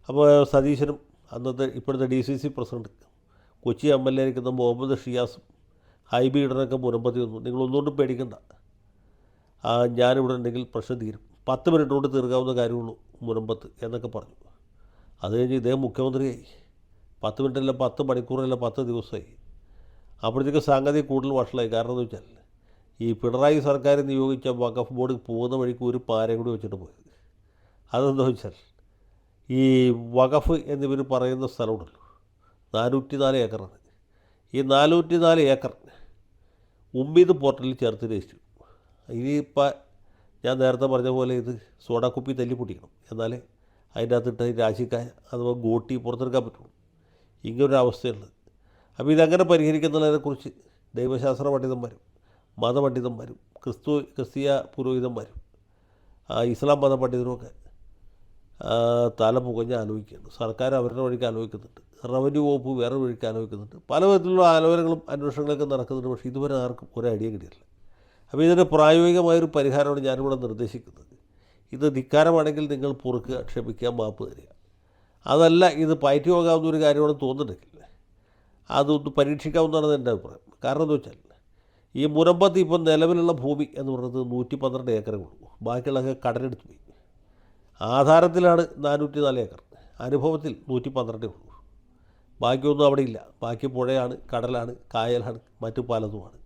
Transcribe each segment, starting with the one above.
അപ്പോൾ സതീശനും അന്നത്തെ ഇപ്പോഴത്തെ DCC പ്രസിഡന്റ് കൊച്ചി MLA ആയിരിക്കുന്ന മുഹമ്മദ് ഷിയാസും ഹൈബി ഈഡനൊക്കെ മുനമ്പത്തി വന്നു. നിങ്ങളൊന്നുകൊണ്ടും പേടിക്കണ്ട, ഞാനിവിടെ ഉണ്ടെങ്കിൽ പ്രശ്നം തീരും, 10 മിനിറ്റ് കൊണ്ട് തീർക്കാവുന്ന കാര്യമുള്ളൂ മുനമ്പത്ത് എന്നൊക്കെ പറഞ്ഞു. അത് കഴിഞ്ഞ് ഇദ്ദേഹം മുഖ്യമന്ത്രിയായി. 10 മിനിറ്റല്ല 10 മണിക്കൂറല്ല 10 ദിവസമായി. അപ്പോഴത്തേക്ക് സംഗതി കൂടുതൽ വഷളായി. കാരണം എന്ന് വെച്ചാൽ ഈ പിണറായി സർക്കാർ നിയോഗിച്ച വഖഫ് ബോർഡ് പോകുന്ന വഴിക്ക് ഒരു പാരയും കൂടി വെച്ചിട്ട് പോയത്. അതെന്താ വെച്ചാൽ ഈ വഖഫ് എന്നിവർ പറയുന്ന സ്ഥലമുണ്ടല്ലോ, 404 ഏക്കറാണ്. ഈ 404 ഏക്കർ ഉമ്മീദ് പോർട്ടലിൽ ചേർത്ത് രജിസ്റ്റർ. ഇനിയിപ്പോൾ ഞാൻ നേരത്തെ പറഞ്ഞ പോലെ ഇത് സോഡാക്കുപ്പി തല്ലി പൊട്ടിക്കണം, എന്നാലേ അതിൻ്റെ അകത്തിട്ട് രാശിക്കായ അഥവാ ഗോട്ടി പുറത്തെടുക്കാൻ പറ്റുള്ളൂ. ഇങ്ങനൊരു അവസ്ഥയുള്ളത്. അപ്പോൾ ഇതെങ്ങനെ പരിഹരിക്കുന്നതിനെക്കുറിച്ച് ദൈവശാസ്ത്ര പണ്ഡിതന്മാരും മതപണ്ഡിതന്മാരും ക്രിസ്തീയ പുരോഹിതന്മാരും ഇസ്ലാം മത പണ്ഡിതരുമൊക്കെ തല പുകഞ്ഞ് ആലോചിക്കുകയാണ്. സർക്കാർ അവരുടെ വഴിക്ക് ആലോചിക്കുന്നുണ്ട്, റവന്യൂ വകുപ്പ് വേറെ വഴിക്ക് ആലോചിക്കുന്നുണ്ട്, പല വിധത്തിലുള്ള ആലോചനകളും അന്വേഷണങ്ങളൊക്കെ നടക്കുന്നുണ്ട്. പക്ഷേ ഇതുവരെ ആർക്കും ഒരു ഐഡിയ കിട്ടിയില്ല. അപ്പോൾ ഇതിന് പ്രായോഗികമായൊരു പരിഹാരമാണ് ഞാനിവിടെ നിർദ്ദേശിക്കുന്നത്. ഇത് ധിക്കാരമാണെങ്കിൽ നിങ്ങൾ പൊറുക്കുക, ക്ഷമിക്കുക, മാപ്പ് തരിക. അതല്ല ഇത് പയറ്റി പോകാവുന്ന ഒരു കാര്യമാണെന്ന് തോന്നുന്നുണ്ടെങ്കിൽ അതൊന്ന് പരീക്ഷിക്കാവുന്നതാണ് എൻ്റെ അഭിപ്രായം. കാരണം എന്ന് വെച്ചാൽ ഈ മുനമ്പത്ത് ഇപ്പം നിലവിലുള്ള ഭൂമി എന്ന് പറയുന്നത് 112 ഏക്കറേ ഉള്ളൂ. ബാക്കിയുള്ളതൊക്കെ കടലെടുത്ത് പോയി. ആധാരത്തിലാണ് 404 ഏക്കർ, അനുഭവത്തിൽ 112 ഉള്ളൂ. ബാക്കിയൊന്നും അവിടെ ഇല്ല. ബാക്കി പുഴയാണ്, കടലാണ്, കായലാണ്, മറ്റു പലതുമാണ്.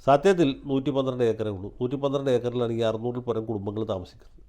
സത്യത്തിൽ 112 ഏക്കറേ ഉള്ളൂ. 112 ഏക്കറിലാണ് ഈ 600-ൽ പരം കുടുംബങ്ങൾ താമസിക്കുന്നത്.